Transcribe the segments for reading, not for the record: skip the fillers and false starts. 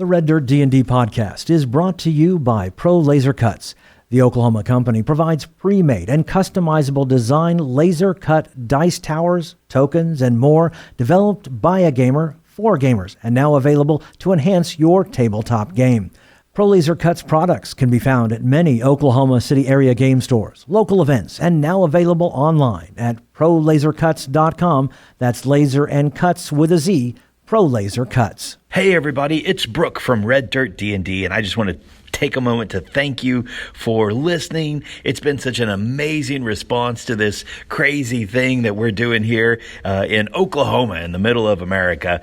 The Red Dirt D&D podcast is brought to you by Pro Laser Cuts. The Oklahoma company provides pre-made and customizable design laser-cut dice towers, tokens, and more developed by a gamer for gamers and now available to enhance your tabletop game. Pro Laser Cuts products can be found at many Oklahoma City area game stores, local events, and now available online at prolasercuts.com. That's laser and cuts with a Z, Pro Laser Cuts. Hey everybody, it's Brooke from Red Dirt D&D, and I just want to take a moment to thank you for listening. It's been such an amazing response to this crazy thing that we're doing here in Oklahoma, in the middle of America.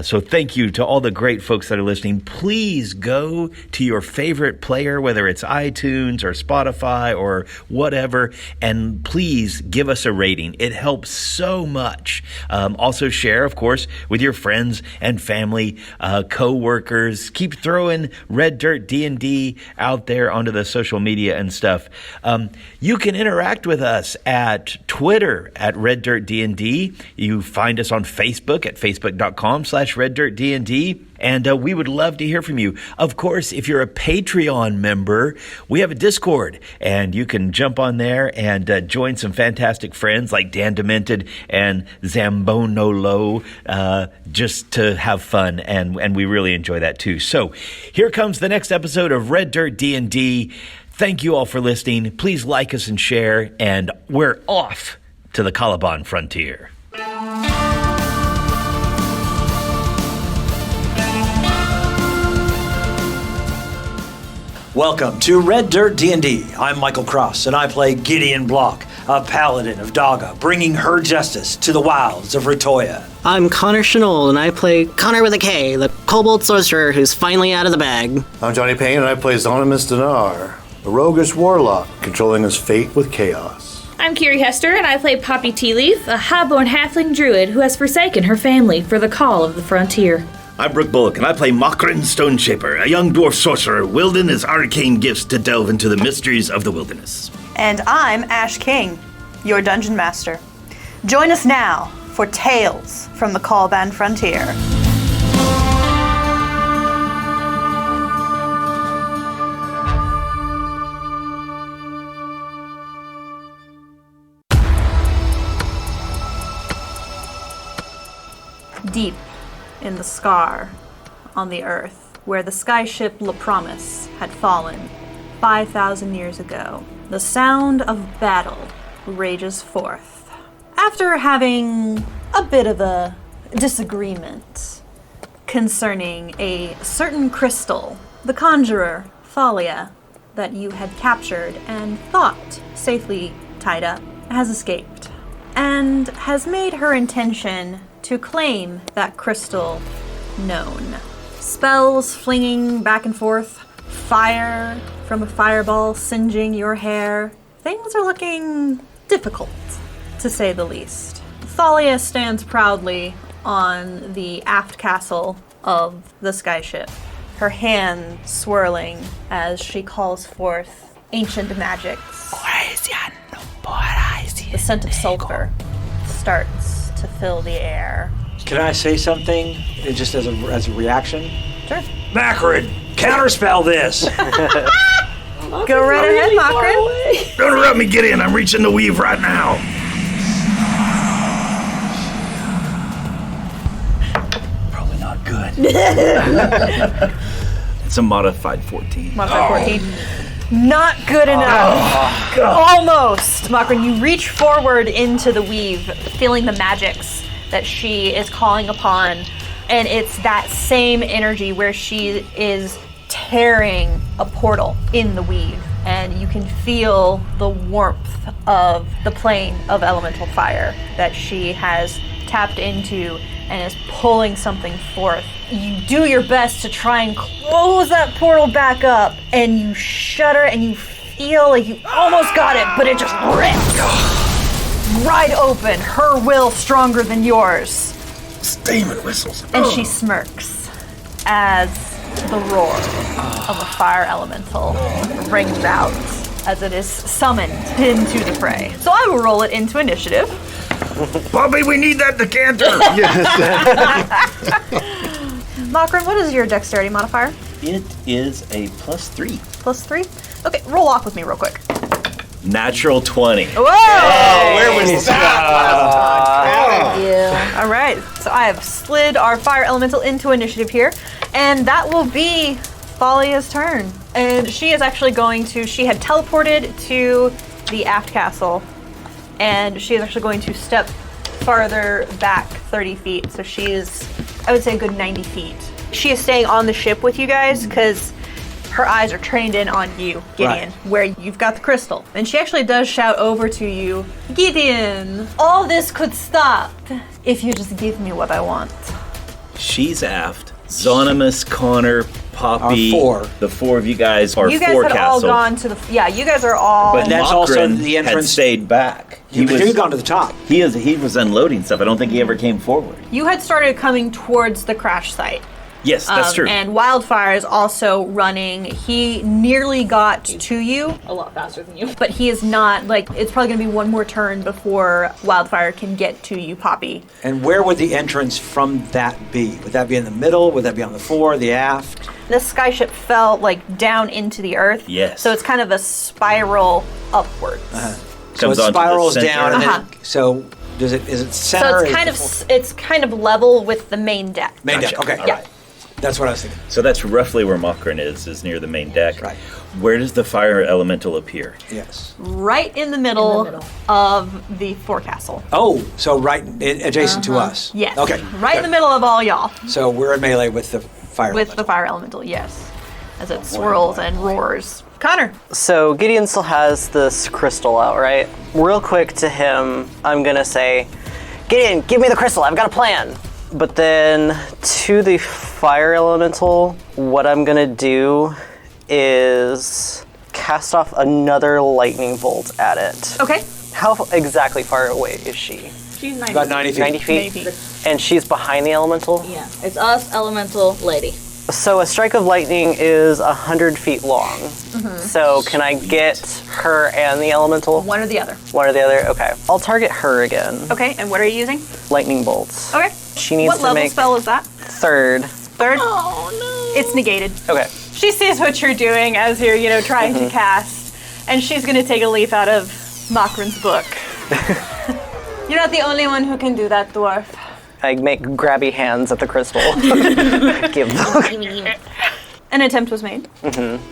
So thank you to all the great folks that are listening. Please go to your favorite player, whether it's iTunes or Spotify or whatever, and please give us a rating. It helps so much. Also share, of course, with your friends and family, co-workers. Keep throwing Red Dirt D&D out there onto the social media and stuff. You can interact with us at Twitter at Red Dirt D&D. You find us on Facebook at facebook.com/RedDirtDND. And we would love to hear from you. Of course, if you're a Patreon member, we have a Discord, and you can jump on there and join some fantastic friends like Dan Demented and Zambonolo, just to have fun, and we really enjoy that too. So here comes the next episode of Red Dirt D&D. Thank you all for listening. Please like us and share, and we're off to the Caliban frontier. Welcome to Red Dirt D&D. I'm Michael Cross, and I play Gideon Block, a paladin of Daga, bringing her justice to the wilds of Ritoya. I'm Konnor Shenold, and I play Konnor with a K, the Kobold sorcerer who's finally out of the bag. I'm Johnny Payne, and I play Zonimus Dinar, a roguish warlock controlling his fate with chaos. I'm Kiri Hester, and I play Poppy Tealeaf, a highborn halfling druid who has forsaken her family for the call of the frontier. I'm Brooke Bullock, and I play Mokrin Stoneshaper, a young dwarf sorcerer wielding his arcane gifts to delve into the mysteries of the wilderness. And I'm Ash King, your dungeon master. Join us now for Tales from the Caliban Frontier. Deep in the scar on the earth, where the skyship La Promise had fallen 5,000 years ago, the sound of battle rages forth. After having a bit of a disagreement concerning a certain crystal, the conjurer, Thalia, that you had captured and thought safely tied up, has escaped, and has made her intention to claim that crystal known. Spells flinging back and forth, fire from a fireball singeing your hair. Things are looking difficult, to say the least. Thalia stands proudly on the aft castle of the skyship, her hand swirling as she calls forth ancient magics. The scent of sulfur starts to fill the air. Can I say something just as a reaction? Sure. Macrid, counterspell this! Go right ahead, Makrin. Don't interrupt me, Gideon. I'm reaching the weave right now. Probably not good. It's a modified 14. Modified 14. Not good enough. Almost. Makrin, you reach forward into the weave, feeling the magics that she is calling upon, and it's that same energy where she is tearing a portal in the weave, and you can feel the warmth of the plane of elemental fire that she has tapped into and is pulling something forth. You do your best to try and close that portal back up, and you shudder and you feel like you almost got it, but it just ripped right open, her will stronger than yours. Steaming whistles. And she smirks as the roar of a fire elemental rings out as it is summoned into the fray. So I will roll it into initiative. Bobby, we need that decanter! Makron, what is your dexterity modifier? It is a +3. +3? Okay, roll off with me real quick. Natural 20. Whoa! Where was that? Yeah. All right, so I have slid our fire elemental into initiative here, and that will be Thalia's turn. And she is actually she had teleported to the aft castle, and she is actually going to step farther back 30 feet. So she is, I would say, a good 90 feet. She is staying on the ship with you guys because her eyes are trained in on you, Gideon, where you've got the crystal. And she actually does shout over to you, Gideon, all this could stop if you just give me what I want. She's aft. Zonimus, Konnor, Poppy. Our 4. The 4 of you guys are You guys forecastle. had all gone to the, you guys are all. But that's also Makron the entrance- had stayed back. You've gone to the top. He was unloading stuff. I don't think he ever came forward. You had started coming towards the crash site. Yes, that's true. And Wildfire is also running. He nearly got to you. A lot faster than you. But he is not, it's probably going to be one more turn before Wildfire can get to you, Poppy. And where would the entrance from that be? Would that be in the middle? Would that be on the fore, the aft? The skyship fell, down into the earth. Yes. So it's kind of a spiral upwards. So it Comes onto the spirals center. down, and then, so is it So center? it's kind of level with the main deck. Main Gotcha. deck, okay. All right. That's what I was thinking. So that's roughly where Makron is near the main deck. Right. Where does the fire elemental appear? Yes. Right in the middle of the forecastle. Oh, so right adjacent to us. Yes. Okay. Right in the middle of all y'all. So we're in melee with the fire. With the fire elemental, yes. As it swirls and roars. Konnor. So Gideon still has this crystal out, right? Real quick to him, I'm gonna say, Gideon, give me the crystal, I've got a plan. But then to the fire elemental, what I'm gonna do is cast off another lightning bolt at it. Okay. How exactly far away is she? She's 90. About 90 feet. 90 feet? Maybe. And she's behind the elemental? Yeah. It's us, elemental, lady. So a strike of lightning is 100 feet long. So can I get her and the elemental? One or the other. One or the other? Okay. I'll target her again. Okay, and what are you using? Lightning bolts. Okay. She needs What to level make spell is that? third. Third? Oh, no. It's negated. Okay. She sees what you're doing as you're, trying to cast, and she's going to take a leaf out of Makron's book. You're not the only one who can do that, dwarf. I make grabby hands at the crystal. Give them. An attempt was made,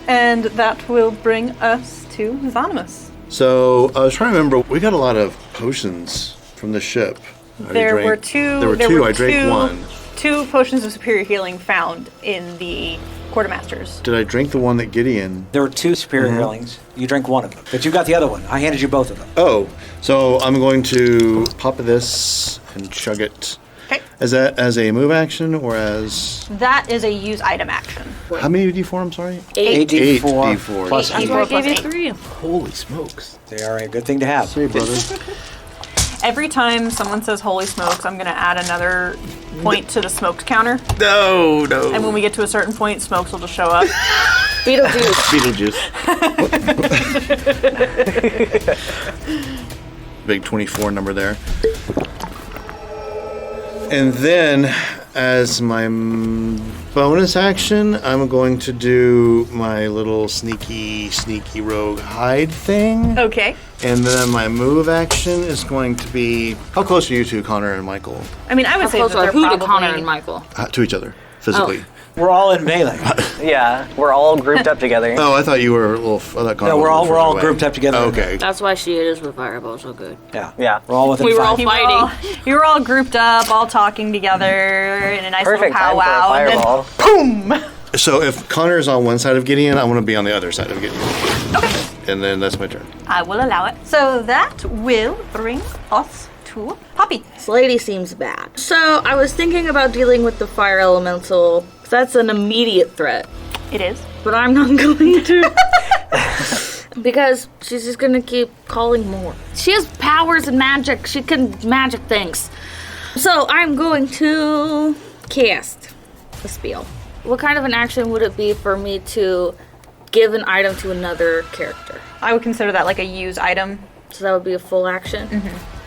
and that will bring us to Zonimus. So I was trying to remember. We got a lot of potions from the ship. There were two. There were two. I drank one. 2 potions of superior healing found in the quartermasters. Did I drink the one that Gideon? There were 2 superior healings. You drank one of them, but you got the other one. I handed you both of them. Oh, so I'm going to pop this and chug it. Okay. As a move action or as That is a use item action. how many D4? I'm sorry. 8. 8d4 D4s. plus Eight 8. D4 I gave you plus 8. 3. Holy smokes. They are a good thing to have. Hey, brother. Every time someone says holy smokes, I'm going to add another point to the smoked counter. No. And when we get to a certain point, smokes will just show up. Beetlejuice. Beetlejuice. Big 24 number there. And then, as my bonus action, I'm going to do my little sneaky rogue hide thing. Okay. And then my move action is going to be... How close are you two, Konnor and Michael? I mean, I would say that they're Who to probably... Konnor and Michael? To each other, physically. We're all in melee. Yeah, we're all grouped up together. Oh, I thought you were a little... I thought Konnor No, was we're a all little further away. grouped up together. Okay. That's why she is with fireball so good. Yeah. Yeah. We're all within We were all 5. fighting. You were all grouped up, all talking together in a nice Perfect little time for a powwow. And fireball. then, boom! So if Konnor is on one side of Gideon, I want to be on the other side of Gideon. Okay. And then that's my turn. I will allow it. So that will bring us to Poppy. This lady seems bad. So I was thinking about dealing with the fire elemental. 'Cause that's an immediate threat. It is. But I'm not going to. Because she's just going to keep calling more. She has powers and magic. She can magic things. So I'm going to cast a spell. What kind of an action would it be for me to give an item to another character? I would consider that like a use item. So that would be a full action?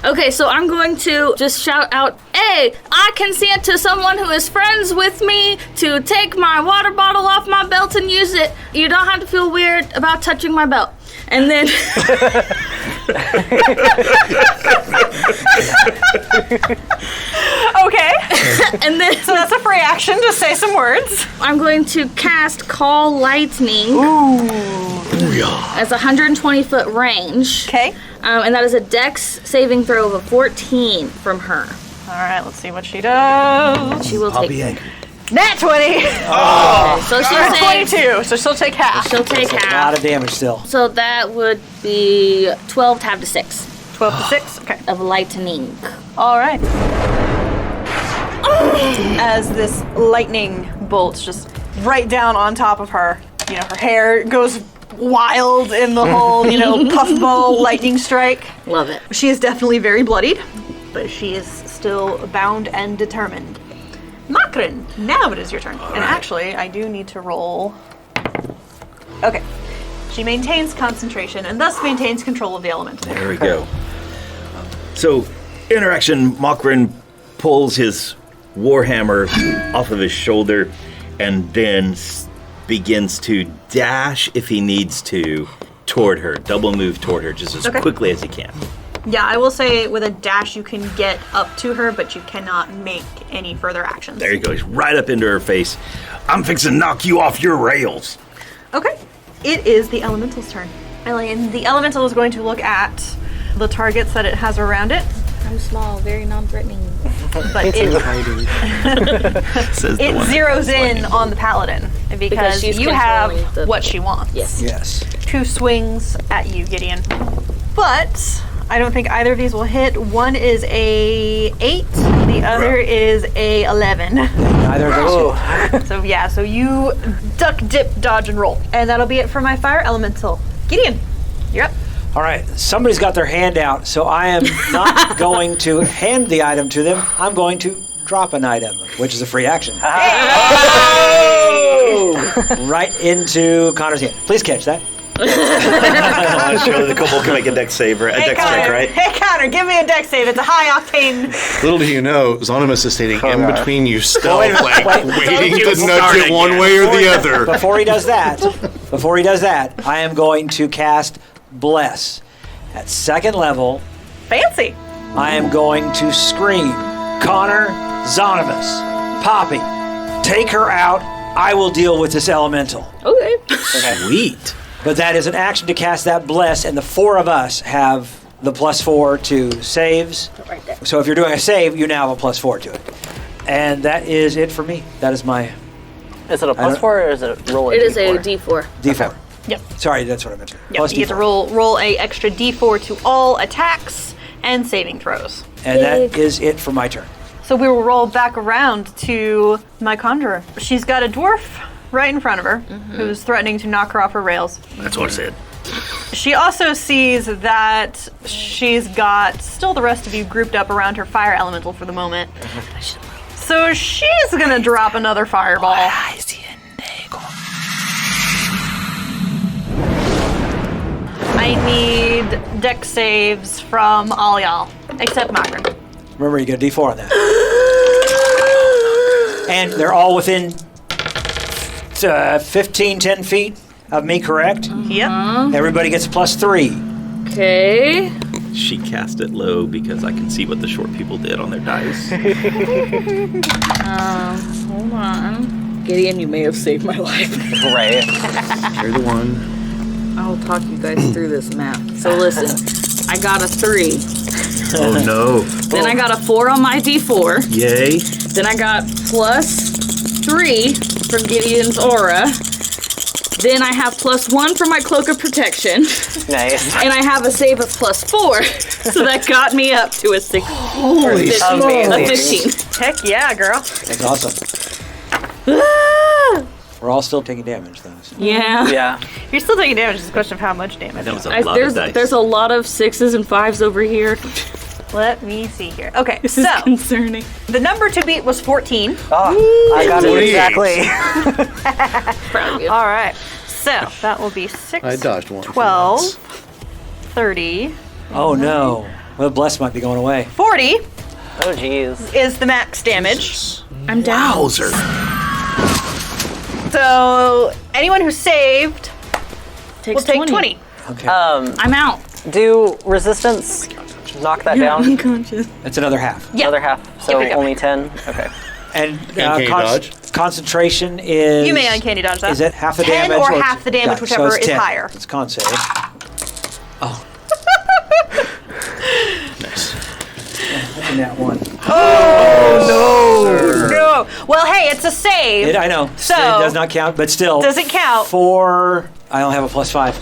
Okay, so I'm going to just shout out, hey, I consent to someone who is friends with me to take my water bottle off my belt and use it. You don't have to feel weird about touching my belt. And then... Okay. And then... So that's a free action to say some words. I'm going to cast Call Lightning. Ooh. As a 120-foot range. Okay. And that is a dex saving throw of a 14 from her. All right, let's see what she does. She will I'll take... be angry. Nat 20! Okay, so she'll take... 22, so she'll take half. She'll take A lot half. of damage still. So that would be 12 to have to 6 12 to 6, okay. of lightning. All right. As this lightning bolts just right down on top of her, you know, her hair goes wild in the whole, you know, puffball lightning strike. Love it. She is definitely very bloodied, but she is still bound and determined. Makrin, now it is your turn. And actually, I do need to roll. Okay. She maintains concentration and thus maintains control of the elemental. There we go. So, interaction, Makrin pulls his warhammer off of his shoulder and then begins to dash, if he needs to, toward her. Double move toward her just as quickly as he can. Yeah, I will say with a dash you can get up to her, but you cannot make any further actions. There you go. He's right up into her face. I'm fixing to knock you off your rails. Okay. It is the elemental's turn. And the elemental is going to look at the targets that it has around it. I'm small, very non-threatening. But it Says the one zeroes in on the paladin because she's you have controlling the- what she wants. Yes. Yes. 2 swings at you, Gideon. But I don't think either of these will hit. One is a 8, the other is a 11. Neither of those. So yeah, so you duck, dip, dodge, and roll. And that'll be it for my fire elemental. Gideon, you're up. All right, somebody's got their hand out, so I am not going to hand the item to them. I'm going to drop an item, which is a free action. Right into Connor's hand. Please catch that. Surely the Kobold can make a dex save, right? A dex check, right? Hey Connor, give me a dex save. It's a high octane. Little do you know, Zonimus is standing in between you still, Wait a minute, like, wait. waiting Don't to you nudge start it one again. way or the other. Before he does that, I am going to cast Bless. At second level, Fancy. I am going to scream, Connor, Zonimus, Poppy, take her out. I will deal with this elemental. Okay. Sweet. But that is an action to cast that Bless, and the 4 of us have the +4 to saves. Right there. So if you're doing a save, you now have a +4 to it. And that is it for me. That is my Is it a +4 or is it a roll? It is a D4? D4. D4. Yep. Sorry, that's what I meant. Yep. Plus You get to D4. roll a extra d4 to all attacks and saving throws. And that is it for my turn. So we will roll back around to my conjurer. She's got a dwarf right in front of her who's threatening to knock her off her rails. That's what I said. She also sees that she's got still the rest of you grouped up around her fire elemental for the moment. So she's gonna drop another fireball. I need dex saves from all y'all, except Makrin. Remember, you get a D4 on that. And they're all within 15, 10 feet of me, correct? Yep. Everybody gets a +3. Okay. She cast it low because I can see what the short people did on their dice. Hold on. Gideon, you may have saved my life. Right. You're the one. I'll talk you guys through this map. So listen, I got a 3. Oh no. Then I got a 4 on my D4. Yay. Then I got +3 from Gideon's aura. Then I have +1 for my cloak of protection. Nice. And I have a save of +4. So that got me up to a 6. Holy A 15. Heck yeah, girl. That's awesome. We're all still taking damage, though. So. Yeah. Yeah. You're still taking damage. It's a question of how much damage. That was a lot of dice. There's a lot of 6s and 5s over here. Let me see here. Okay, This is concerning. the number to beat was 14. Oh, I got it 48. exactly. Proud of you. All right. So that will be 6, I dodged one. for 12, once. 30, Oh, no. Well, Bless might be going away. 40 Oh, jeez. is the max damage. I'm down. Wowzer. So anyone who saved will Takes take 20. Okay. I'm out. Do resistance knock that down? Unconscious. That's another half. Yeah. Another half. So Yep, yep. only 10? Okay. And Uncanny dodge? concentration is... You may uncanny dodge that. Is it half the 10 damage? or it's- half the damage, so whichever it's is 10. higher. It's con save. Oh. Nice. In that one. No. Well, hey, it's a save. I know. So- it does not count, but still. Does it count? 4. I only have a +5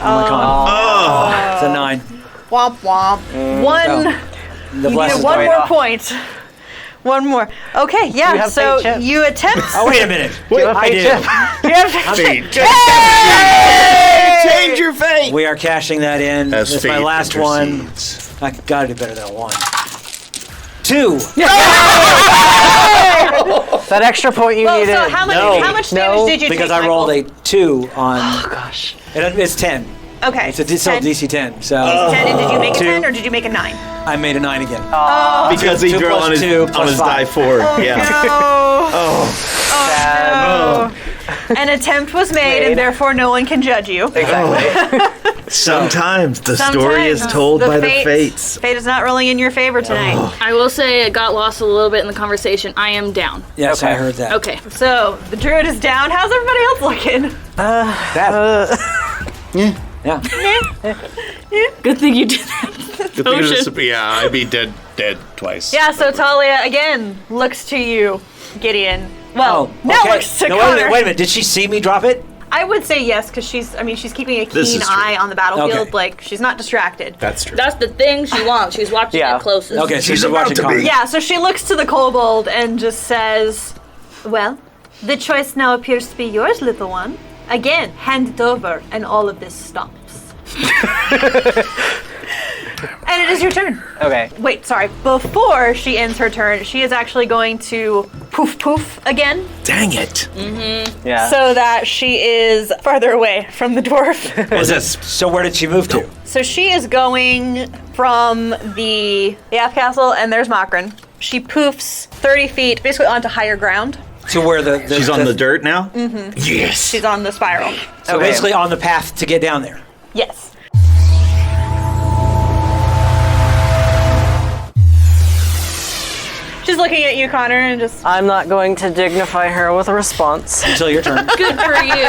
on my con. It's a 9. Womp womp. One. The You bless get is one going more off. point. One more. Okay, yeah. You have So fate chip. you attempt. Oh, wait a minute. Do you have I fate do. chip? You have Fate. Change your fate. We are cashing that in. As This is my fate last one. intercedes. I gotta do better than a 1. 2. That extra point you Well, needed. so how much damage No, did you Because take? I rolled a 2 on. Oh, gosh. It's 10. Okay. It's a still 10. DC 10. So 10, and did you make a 2. 10 or did you make a 9? I made a 9 again. Because he 2 drew plus on his 2 plus 5. die 4. Yeah. Sad. An attempt was made, Made. and therefore no one can judge you. Exactly. Sometimes the story is Sometimes told by the fates. Fate is not rolling in your favor tonight. I will say it got lost a little bit in the conversation. I am down. Yes, Okay. I heard that. Okay. So the druid is down. How's everybody else looking? That. Yeah. Yeah. Good thing you did that. Good thing is, yeah, I'd be dead twice. Yeah. So Thalia again looks to you, Gideon. Well, Oh, now okay. looks to No, Konnor. wait a minute. Did she see me drop it? I would say yes, because she's keeping a This keen is true. eye on the battlefield. Okay. Like, she's not distracted. That's true. That's the thing she wants. She's watching Yeah. it closest. Okay, so She's she's about watching to be. Connor. Yeah, so she looks to the kobold and just says, well, the choice now appears to be yours, little one. Again, hand it over, and all of this stops. And it is your turn. Okay. Wait, sorry. Before she ends her turn, she is actually going to poof poof again, Dang it. Yeah. so that she is farther away from the dwarf. Was this? So where did she move to? So she is going from the Yath Castle, and there's Makrin. She poofs 30 feet, basically onto higher ground. To where She's on the dirt now? Mm-hmm. Yes. She's on the spiral. So Okay. basically on the path to get down there. Yes. She's looking at you, Konnor, and just. I'm not going to dignify her with a response. Until your turn. Good for you.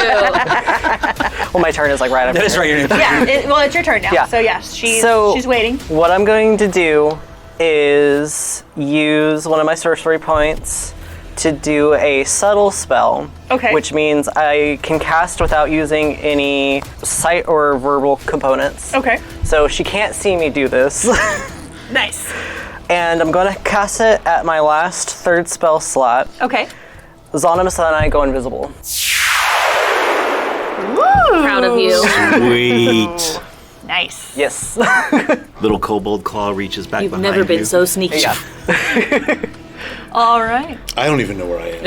Well, my turn is like right after. That is right. Your name. Yeah, well, it's your turn now. Yeah. So, yes, she's waiting. What I'm going to do is use one of my sorcery points to do a subtle spell. Okay. Which means I can cast without using any sight or verbal components. Okay. So she can't see me do this. Nice. And I'm going to cast it at my last third spell slot. Okay. Zonimus and I go invisible. Proud of you. Sweet. Nice. Yes. Little kobold claw reaches back You've behind never been you. so sneaky. Yeah. All right. I don't even know where I am.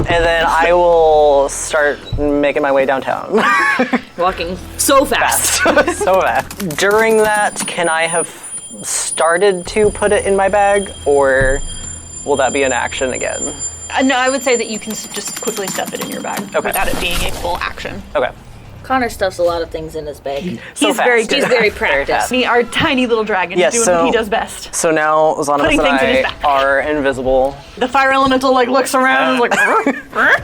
And then I will start making my way downtown. Walking so fast. So bad. During that, can I have started to put it in my bag, or will that be an action again? No, I would say that you can just quickly stuff it in your bag without it being a full action. Okay. Connor stuffs a lot of things in his bag. He's fast. very good. He's very practiced. fast. Our tiny little dragon Yes, is doing what he does best. So now Zonimus Putting and things in his I back. are invisible. The fire elemental looks around and is like,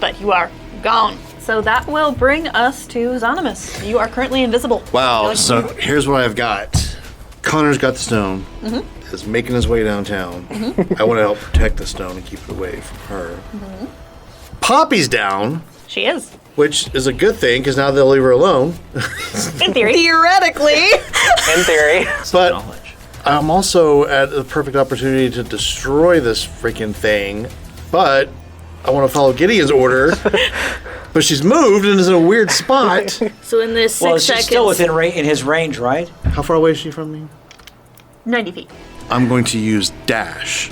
but you are gone. So that will bring us to Zonimus. You are currently invisible. Wow, so here's what I've got. Konnor's got the stone. Is making his way downtown. I want to help protect the stone and keep it away from her. Poppy's down, She is. which is a good thing because now they'll leave her alone. In theory. Theoretically. In theory. But Knowledge. I'm also at the perfect opportunity to destroy this freaking thing. But I want to follow Gideon's order. But she's moved and is in a weird spot. So in this 6 Well, she's seconds, still within in his range, right? How far away is she from me? 90 feet. I'm going to use dash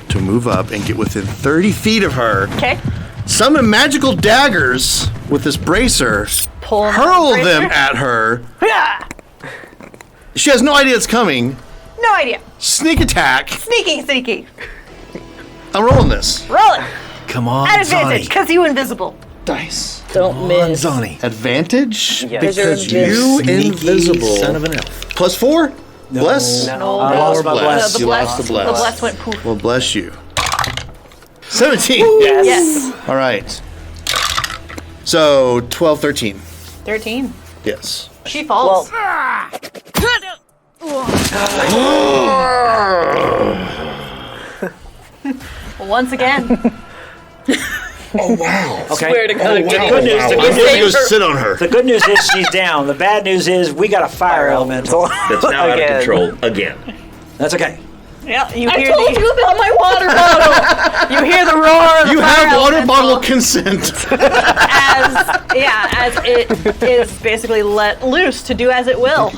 to move up and get within 30 feet of her. Okay. Summon magical daggers with this bracer. Pull Hurl them at her. Yeah. She has no idea it's coming. No idea. Sneak attack. Sneaky. I'm rolling this. Roll it. Come on, At advantage, Zonnie. because you invisible. Dice. Don't miss. Zonnie. Advantage? Yes. Because You're you Sneaky invisible. son of an elf. +4? Bless? No. I lost my bless. The You bless, lost the bless. The bless went poof. Well, bless you. 17. Yes. All right. So 12, 13. 13. Yes. She falls. Once again. Okay. Swear to God, The Gideon. good news, the I'm good going to news, go sit on her. the good news is she's down. The bad news is we got a fire elemental. That's now out of Again. control again. That's okay. Yeah, you I hear told the you about my water bottle. you hear the roar of the You fire have water elemental bottle consent. as it is basically let loose to do as it will.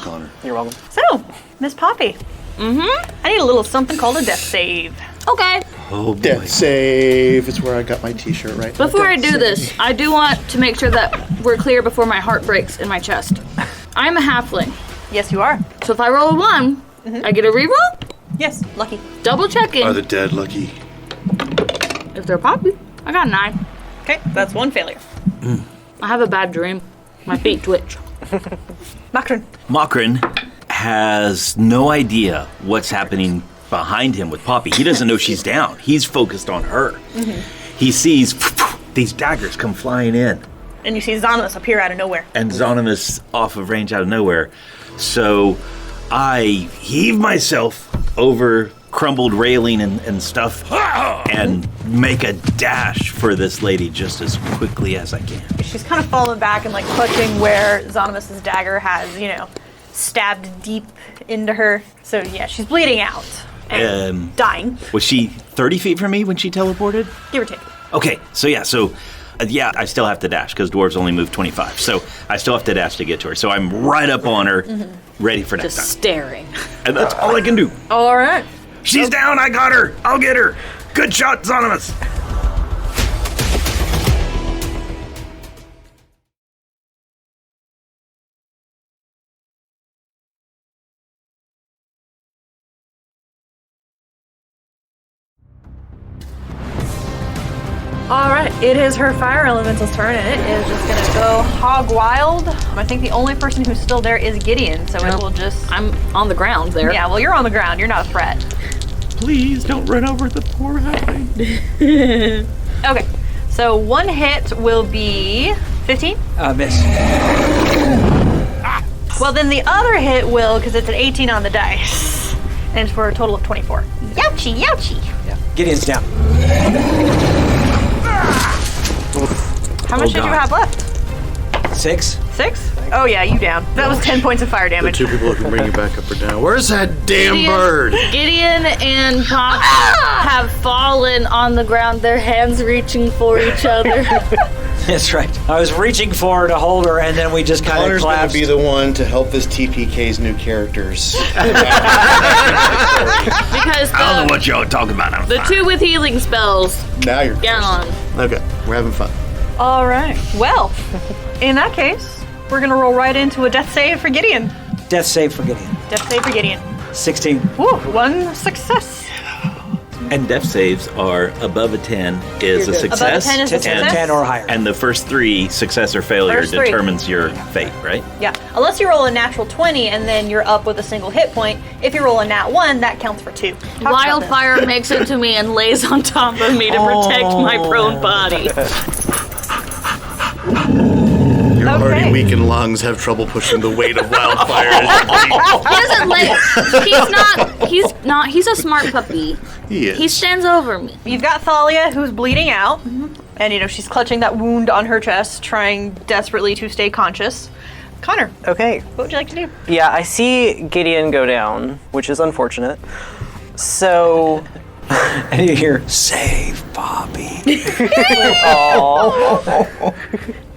You're welcome. So, Miss Poppy. I need a little something called a death save. Okay. Oh boy. Death save. It's where I got my t-shirt right now. Before I Death do this, I do want to make sure that we're clear before my heart breaks in my chest. I'm a halfling, Yes, you are. so if I roll a 1, I get a reroll. Yes, lucky. Double checking. Are the dead lucky? If they're poppy, I got 9. Okay, that's one failure. I have a bad dream. My feet twitch. Makron. Makron has no idea what's happening behind him with Poppy. He doesn't know she's down. He's focused on her. He sees these daggers come flying in, And you see Xanamus appear out of nowhere. and Zonimus off of range out of nowhere. So I heave myself over crumbled railing and stuff and make a dash for this lady just as quickly as I can. She's kind of fallen back and like clutching where Xanamus's dagger has, stabbed deep into her. So yeah, she's bleeding out and dying, Was she 30 feet from me when she teleported? give or take. Okay, so I still have to dash because dwarves only move 25. So I still have to dash to get to her. So I'm right up on her, ready for next Just time. staring. And that's all I can do. All right. She's down, I got her. I'll get her. Good shot, Zonimus. All right, it is her fire elemental's turn, and it is just gonna go hog wild. I think the only person who's still there is Gideon, so it will just. I'm on the ground there. Yeah, well, you're on the ground. You're not a threat. Please don't run over the poor halfling. Okay, so one hit will be 15. Miss. Well, then the other hit will, because it's an 18 on the dice, and it's for a total of 24. Youchie, youchie. Yeah. Gideon's down. How much did you God. have left? 6. 6? Oh yeah, you down. That was 10 points of fire The damage. two people who can bring you back up or down. Where's that damn bird? Gideon and Pop have fallen on the ground, their hands reaching for each other. That's right. I was reaching for her to hold her, and then we just kind of Connor's going to collapsed. be the one to help this TPK's new characters. Because I don't know what y'all talking about. the two with healing spells Now you're get on. Okay, we're having fun. All right. Well, in that case, we're gonna roll right into a death save for Gideon. Death save for Gideon. Death save for Gideon. 16. Woo, one success. And death saves are above a 10 is a good. success. Above a 10 is a 10, success. 10 or higher. And the first 3 success or failure First 3. determines your fate, right? Yeah, unless you roll a natural 20 and then you're up with a single hit point. If you roll a nat 1, that counts for 2. Talk about Wildfire makes it to me and lays on top of me to protect my prone body. Your Okay. already weakened lungs have trouble pushing the weight of wildfire. He doesn't lay. He's a smart puppy. He is. He stands over me. this. You've got Thalia, who's bleeding out, and she's clutching that wound on her chest, trying desperately to stay conscious. Konnor, Okay. what would you like to do? Yeah, I see Gideon go down, which is unfortunate. So, And you hear, save Bobby.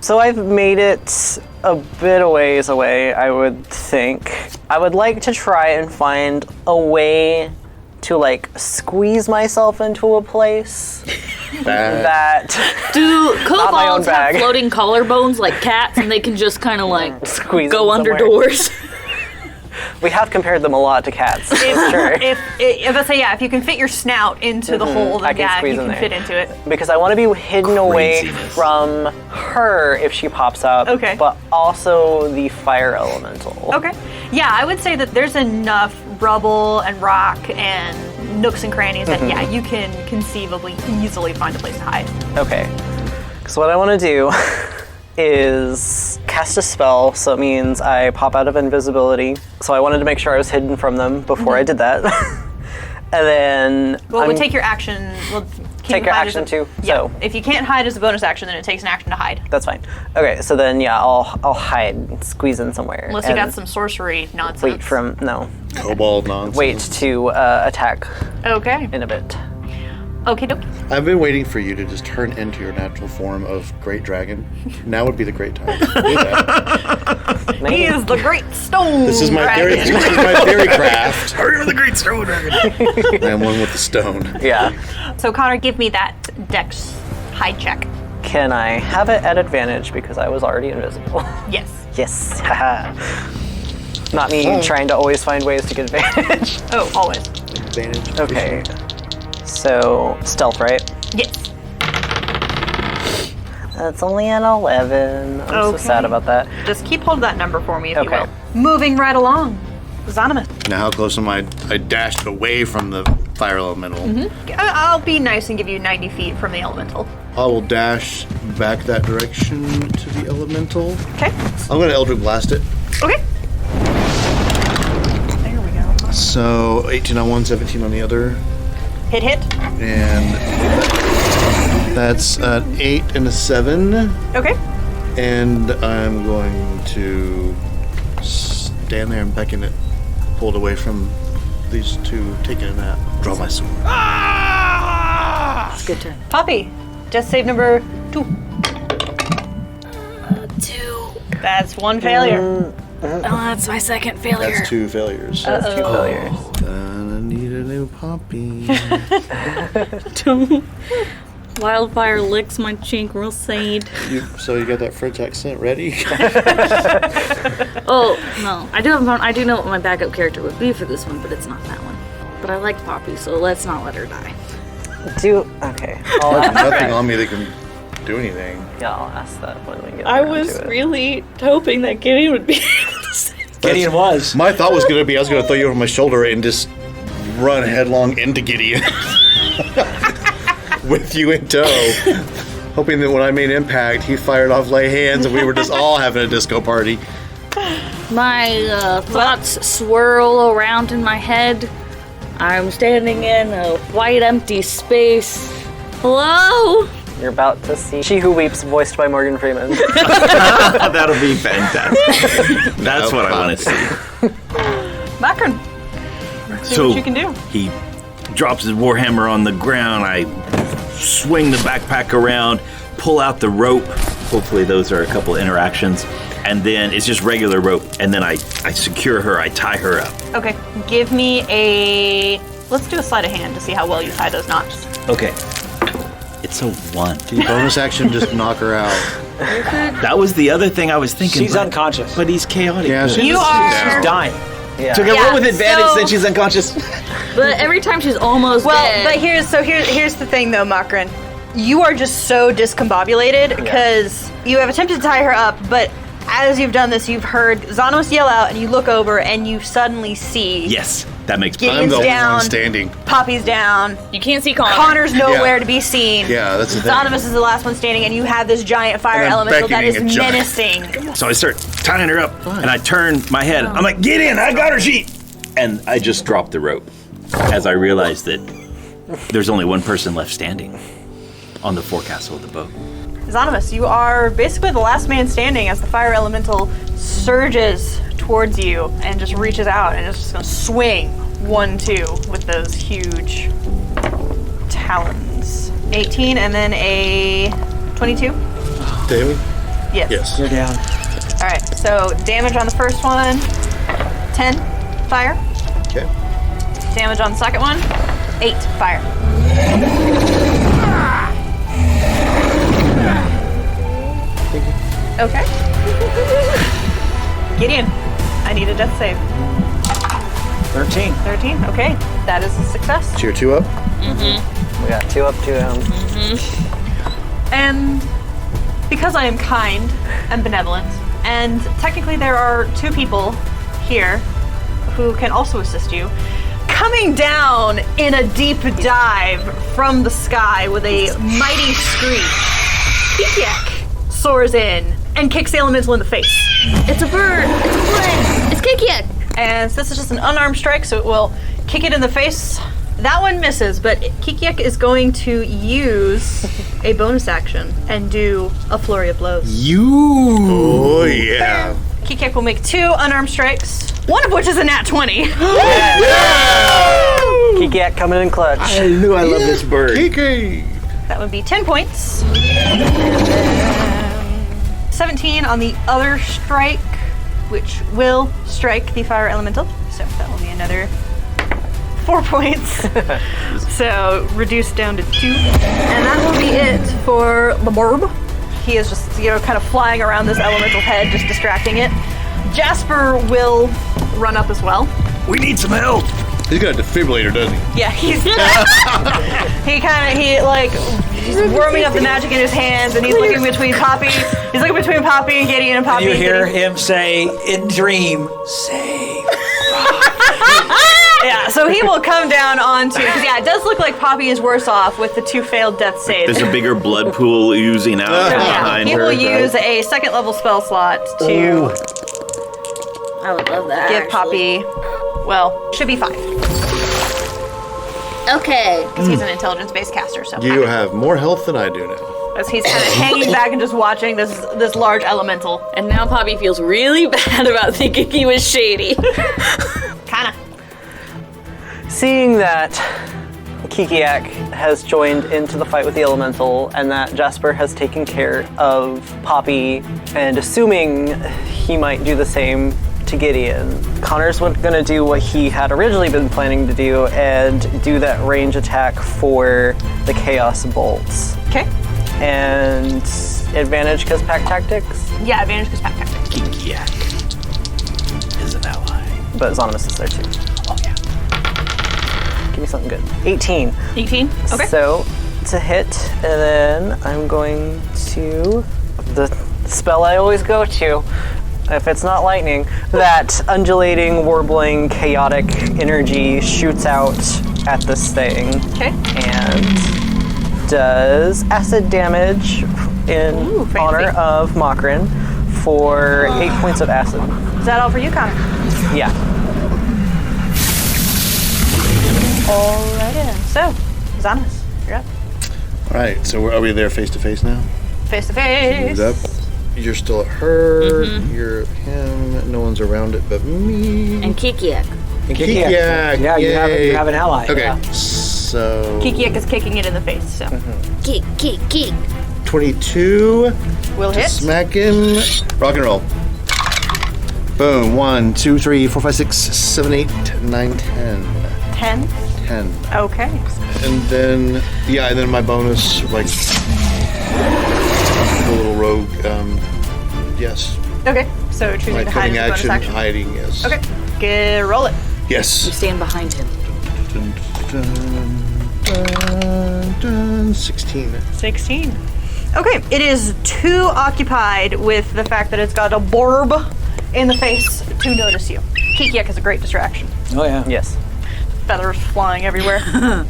so I've made it a bit of ways away, I would think. I would like to try and find a way to squeeze myself into a place that Do my own kobolds have bag. floating collarbones like cats, and they can just kind of squeeze go in under somewhere. doors? We have compared them a lot to cats. Sure. If I say, if you can fit your snout into the hole, then I can squeeze you in can there. fit into it. Because I want to be hidden away Craziness. from her if she pops up. Okay. But also the fire elemental. Okay. Yeah, I would say that there's enough rubble and rock and nooks and crannies that, you can conceivably easily find a place to hide. Okay. So what I want to do is cast a spell, so it means I pop out of invisibility. So I wanted to make sure I was hidden from them before I did that. And then Well, we take your action. We'll Take your action too? Yeah. So- If you can't hide as a bonus action, then it takes an action to hide. that's fine. Okay, so then I'll hide, squeeze in somewhere. Unless you and got some sorcery nonsense. wait from Kobold nonsense. wait to attack Okay. in a bit. Okie dokie. I've been waiting for you to just turn into your natural form of Great Dragon. Now would be the great time to do that. He is the great stone This is my dragon. theory craft. Hurry with the great stone dragon. I am one with the stone. Yeah. So Konnor, give me that dex hide check. Can I have it at advantage because I was already invisible? Yes. Yes. Haha. Not me trying to always find ways to get advantage. Oh, always. Advantage. Okay. So, stealth, right? Yes. That's only an 11. I'm so Okay. sad about that. Just keep hold of that number for me, if you Okay. will. Moving right along. Zonimus. Now, how close am I? I dashed away from the fire elemental. I'll be nice and give you 90 feet from the elemental. I will dash back that direction to the elemental. Okay. I'm going to Eldritch Blast it. Okay. There we go. So, 18 on one, 17 on the other. Hit. And that's an 8 and a 7. Okay. And I'm going to stand there and beckon it, pulled away from these two taking a nap. Draw my sword. It's a good turn. Poppy. Death save number 2. 2. That's one failure. Oh, that's my second failure. That's 2 failures. That's 2 failures. I need a new puppy. Wildfire licks my cheek real sad. So you got that French accent ready? Oh, no. I do know what my backup character would be for this one, but it's not that one. But I like Poppy, so let's not let her die. Okay. I'll ask Nothing that. on me that can do anything. Yeah, I'll ask that when we get I around was to it. really hoping that Gideon would be able to say. Gideon was. My thought was going to be I was going to throw you over my shoulder and just run headlong into Gideon. With you in tow. Hoping that when I made impact, he fired off lay hands and we were just all having a disco party. My thoughts swirl around in my head. I'm standing in a white, empty space. Hello? You're about to see She Who Weeps, voiced by Morgan Freeman. That'll be fantastic. That's what I want to see. Macron. See So what you can do. he drops his warhammer on the ground. I swing the backpack around, pull out the rope. Hopefully those are a couple interactions. And then it's just regular rope. And then I secure her. I tie her up. Okay. Give me a... Let's do a sleight of hand to see how well you tie those knots. Okay. It's a 1. Bonus action, just knock her out. That was the other thing I was thinking. She's unconscious. But he's chaotic. Yeah, she's You are- She's dying. Yeah. Took a roll with advantage so- since she's unconscious. But every time she's almost Well, dead. but here's the thing though, Makran. You are just so discombobulated because you have attempted to tie her up, but as you've done this, you've heard Xanos yell out, and you look over, and you suddenly see Yes, that makes Gideon's I'm the only down. one standing. Poppy's down, you can't see Konnor. Connor's nowhere Yeah. to be seen. Yeah, that's the thing. Xanos is the last one standing, and you have this giant fire And I'm elemental that is beckoning a giant. menacing. So I start tying her up, and I turn my head. I'm like, get in, I got her sheet. And I just drop the rope as I realize that there's only one person left standing on the forecastle of the boat. Xanos, you are basically the last man standing as the fire elemental surges towards you and just reaches out and is just going to swing 1-2 with those huge talons. 18 and then a 22? David? Yes. Yes. You're down. All right, so damage on the first one, 10 fire. Okay. Damage on the second one, 8 fire. Okay. Gideon, I need a death save. 13. 13. Okay, that is a success. So you're 2 up? We got 2 up, 2 down. And because I am kind and benevolent, and technically there are 2 people here who can also assist you, coming down in a deep dive from the sky with a mighty screech, Kikiak soars in and kicks the elemental in the face. It's a bird. It's a plane. It's Kikiak. And this is just an unarmed strike, so it will kick it in the face. That one misses, but Kikiak is going to use a bonus action and do a flurry of blows. Oh, yeah. Kikiak will make 2 unarmed strikes, one of which is a nat 20. Kikiak coming in clutch. I knew I loved this bird. Kiki! That would be 10 points. 17 on the other strike, which will strike the fire elemental. So that will be another 4 points. So reduced down to 2. And that will be it for the Borb. He is just, kind of flying around this elemental head, just distracting it. Jasper will run up as well. We need some help. He's got a defibrillator, doesn't he? Yeah, he's he's warming up the magic in his hands, and he's looking between Poppy. He's looking between Poppy and Gideon, and Poppy. You and hear Gideon. him say in dream, save. Yeah, so he will come down onto, because it does look like Poppy is worse off with the 2 failed death saves. There's a bigger blood pool oozing out behind He her. will use a 2nd level spell slot to I would love that. give Poppy, should be 5, Okay. because he's an intelligence-based caster, so. You have more health than I do now. As he's kind of hanging back and just watching this large elemental. And now Poppy feels really bad about thinking he was shady. Kinda. Seeing that Kikiak has joined into the fight with the elemental and that Jasper has taken care of Poppy, and assuming he might do the same to Gideon, Konnor's going to do what he had originally been planning to do and do that range attack for the Chaos Bolts. Okay. And advantage because pack tactics, Yeah, advantage because pack tactics. Kikiak is an ally. but Zonimus is there too. Oh, yeah. Give me something good. 18. 18. Okay. So to hit, and then I'm going to the spell I always go to. If it's not lightning, that undulating, warbling, chaotic energy shoots out at this thing Okay. and does acid damage in Ooh, fancy. honor of Makrin for 8 points of acid. Is that all for you, Konnor? Yeah. Alrighty then. So, Zonimus, you're up. All right, so are we there face to face now? Face to face. He's up. You're still at her. You're him. No one's around it but me. And Kikiak. Kikiak. Yeah, you have an ally. Okay, Yeah. so Kikiak is kicking it in the face, so. Kick, kick, kick. 22 Will to hit. smack him. Rock and roll. Boom. 1, 2, 3, 4, 5, 6, 7, 8, 9, 10. 10. 10. Okay. And then, and then my bonus, like, the little rogue, yes. Okay. So choosing My to hide cutting as a bonus action, action. hiding, yes. Okay. Roll it. Yes. Stand behind him. Dun, dun, dun, dun, 16. 16. Okay, it is too occupied with the fact that it's got a borb in the face to notice you. Kikiak is a great distraction. Oh, yeah. Yes. Feathers flying everywhere. Love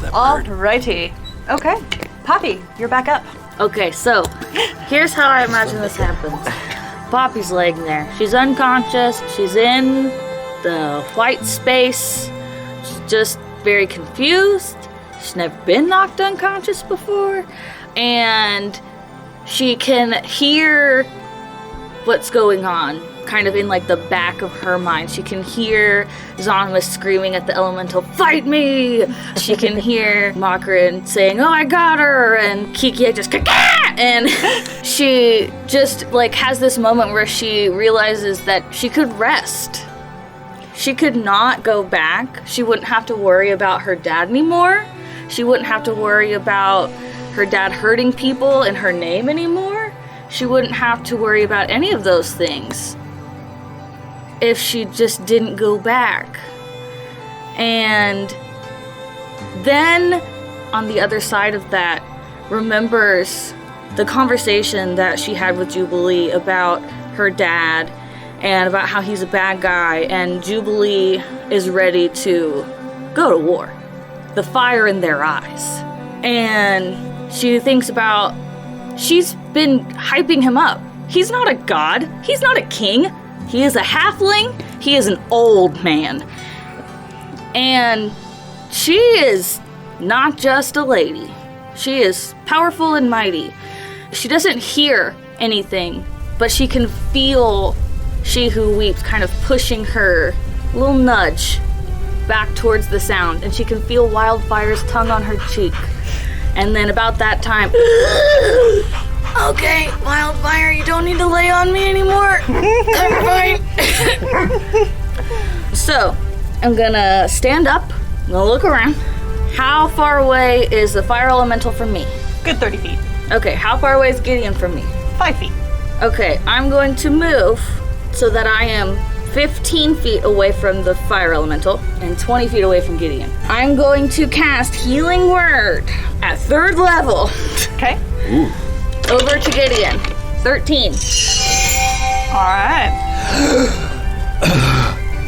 that bird. Alrighty. Okay, Poppy, you're back up. Okay, so here's how I imagine this happens. Poppy's laying there. She's unconscious. She's in the white space. She's just very confused. She's never been knocked unconscious before. And she can hear what's going on, kind of in like the back of her mind. She can hear Zonimus screaming at the elemental, "Fight me!" She can hear Makrin saying, "Oh, I got her!" And Kikiak just, "Kaka!" And she just like has this moment where she realizes that she could rest. She could not go back. She wouldn't have to worry about her dad anymore. She wouldn't have to worry about her dad hurting people in her name anymore. She wouldn't have to worry about any of those things if she just didn't go back. And then on the other side of that, remembers the conversation that she had with Jubilee about her dad and about how he's a bad guy, and Jubilee is ready to go to war. The fire in their eyes. And she thinks about, she's been hyping him up. He's not a god. He's not a king. He is a halfling. He is an old man. And she is not just a lady. She is powerful and mighty. She doesn't hear anything, but she can feel She Who Weeps kind of pushing her, a little nudge back towards the sound, and she can feel Wildfire's tongue on her cheek. And then about that time, okay, Wildfire, you don't need to lay on me anymore. I'm fine. So, I'm gonna stand up, I'm gonna look around. How far away is the fire elemental from me? Good 30 feet. Okay, how far away is Gideon from me? 5 feet. Okay, I'm going to move so that I am 15 feet away from the fire elemental and 20 feet away from Gideon. I'm going to cast Healing Word at 3rd level. Okay. Ooh. Over to Gideon. 13. All right.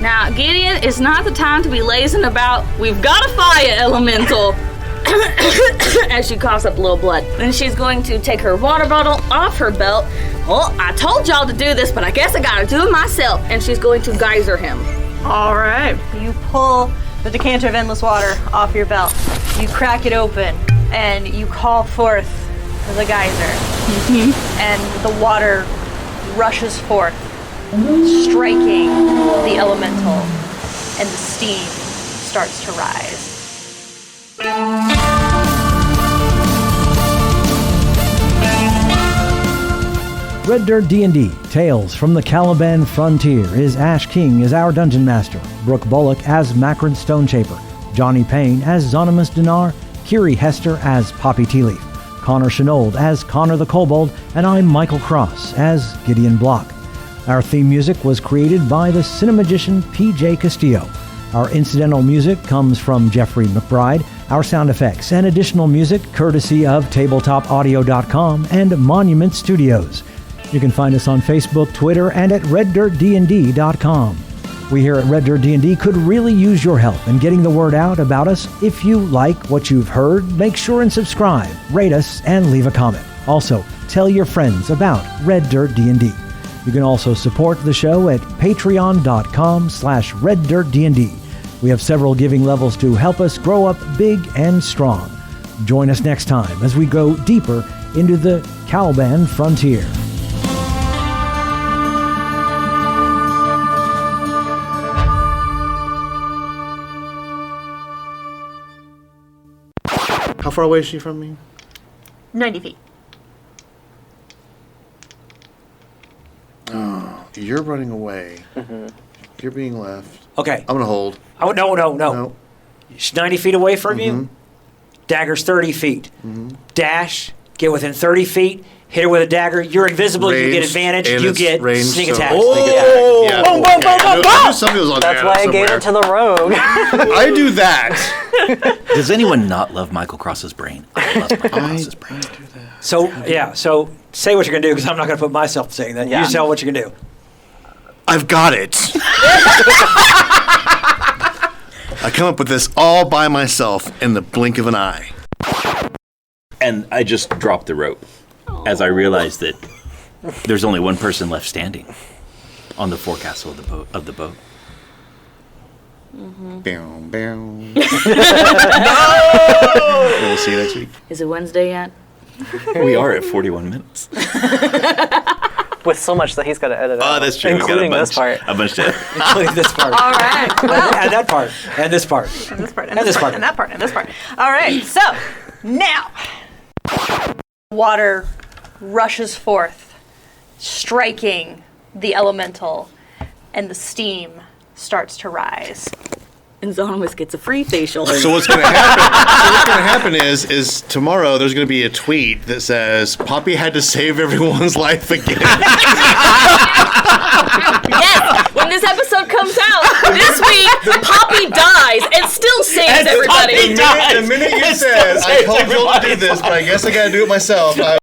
Now, Gideon, it's not the time to be lazing about, we've got a fire elemental. As she coughs up a little blood. Then she's going to take her water bottle off her belt. Well, I told y'all to do this, but I guess I gotta do it myself. And she's going to geyser him. All right. You pull the decanter of endless water off your belt. You crack it open, and you call forth the geyser. And the water rushes forth, striking the elemental, and the steam starts to rise. Red Dirt D&D, Tales from the Caliban Frontier is Ash King as our Dungeon Master, Brooke Bullock as Macron Stonechaper, Johnny Payne as Zonimus Dinar, Kiri Hester as Poppy Tealeaf, Konnor Shenold as Konnor the Kobold, and I'm Michael Cross as Gideon Block. Our theme music was created by the cinemagician P.J. Castillo. Our incidental music comes from Jeffrey McBride. Our sound effects and additional music courtesy of tabletopaudio.com and Monument Studios. You can find us on Facebook, Twitter, and at reddirtdnd.com. We here at Red Dirt D&D could really use your help in getting the word out about us. If you like what you've heard, make sure and subscribe, rate us, and leave a comment. Also, tell your friends about Red Dirt D&D. You can also support the show at patreon.com/reddirtdnd. We have several giving levels to help us grow up big and strong. Join us next time as we go deeper into the Caliban Frontier. How far away is she from me? 90 feet. Oh, you're running away. You're being left. Okay. I'm going to hold. Oh, no. No. She's 90 feet away from you. Dagger's 30 feet. Dash, get within 30 feet, hit her with a dagger. You're invisible, you get advantage, and you it's get ranged, sneak so- attack. Oh! Yeah, Boom, boom, boom, boom, I knew boom! somebody was on That's there why I gave it to the rogue. I do that. Does anyone not love Michael Cross's brain? I love Michael Cross's brain. So say what you're going to do, because I'm not going to put myself saying that. Yeah. You tell what you're going to do. I've got it. I come up with this all by myself in the blink of an eye. And I just dropped the rope as I realized that there's only one person left standing on the forecastle of the boat. Bow, bow. We'll see you next week. Is it Wednesday yet? We are at 41 minutes. With so much that he's got to edit out. Oh, that's true. Including we got this part. A bunch to. Including this part. All right. And that part. And this part. And this part. And this part. And that part. And this part. All right. So now, water rushes forth, striking the elemental, and the steam starts to rise. and Zonomus gets a free facial. So what's going to happen? Is tomorrow there's going to be a tweet that says Poppy had to save everyone's life again. Yes, when this episode comes out this week, Poppy dies and still saves everybody. The minute you said I told Joel to do this, but I guess I got to do it myself.